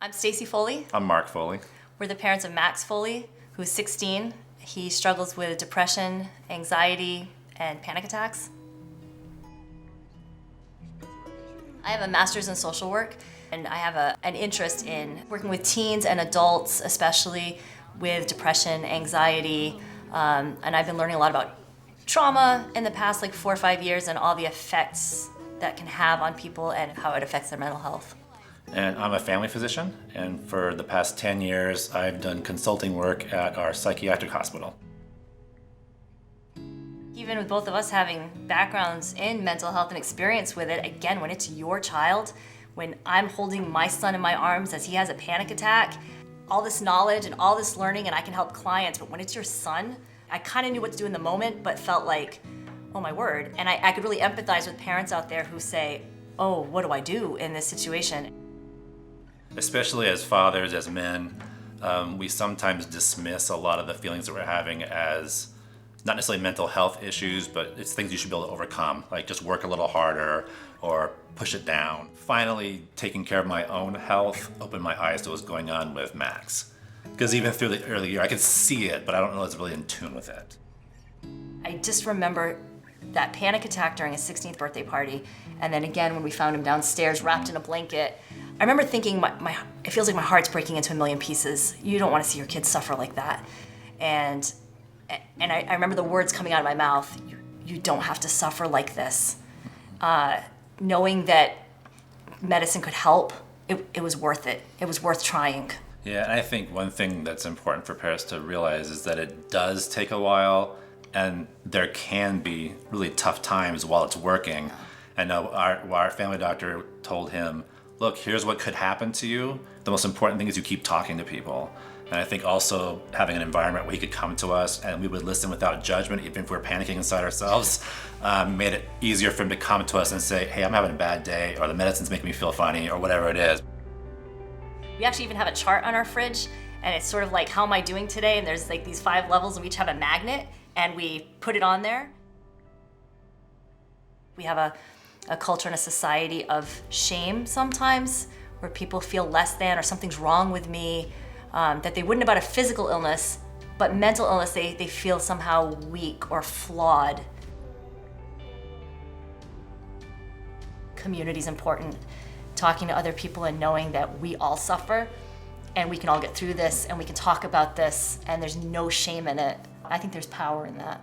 I'm Stacy Foley. I'm Mark Foley. We're the parents of Max Foley, who's 16. He struggles with depression, anxiety, and panic attacks. I have a master's in social work, and I have an interest in working with teens and adults, especially with depression, anxiety, and I've been learning a lot about trauma in the past 4 or 5 years and all the effects that can have on people and how it affects their mental health. And I'm a family physician, and for the past 10 years, I've done consulting work at our psychiatric hospital. Even with both of us having backgrounds in mental health and experience with it, again, when it's your child, when I'm holding my son in my arms as he has a panic attack, all this knowledge and all this learning, and I can help clients, but when it's your son, I kind of knew what to do in the moment, but felt like, oh my word. And I could really empathize with parents out there who say, oh, what do I do in this situation? Especially as fathers, as men, we sometimes dismiss a lot of the feelings that we're having as not necessarily mental health issues, but it's things you should be able to overcome, like just work a little harder or push it down. Finally, taking care of my own health opened my eyes to what was going on with Max. Because even through the early year, I could see it, but I don't know if it's really in tune with it. I just remember that panic attack during his 16th birthday party, and then again when we found him downstairs wrapped in a blanket. I remember thinking, it feels like my heart's breaking into a million pieces. You don't want to see your kids suffer like that. And I remember the words coming out of my mouth, you don't have to suffer like this. Knowing that medicine could help, it was worth it. It was worth trying. Yeah, and I think one thing that's important for parents to realize is that it does take a while, and there can be really tough times while it's working. I know our family doctor told him, look, here's what could happen to you. The most important thing is you keep talking to people. And I think also having an environment where he could come to us and we would listen without judgment, even if we're panicking inside ourselves, made it easier for him to come to us and say, hey, I'm having a bad day, or the medicine's making me feel funny, or whatever it is. We actually even have a chart on our fridge, and it's sort of like, how am I doing today? And there's these 5 levels, and we each have a magnet, and we put it on there. We have a culture and a society of shame sometimes, where people feel less than or something's wrong with me, that they wouldn't about a physical illness, but mental illness, they feel somehow weak or flawed. Community's important. Talking to other people and knowing that we all suffer and we can all get through this and we can talk about this and there's no shame in it. I think there's power in that.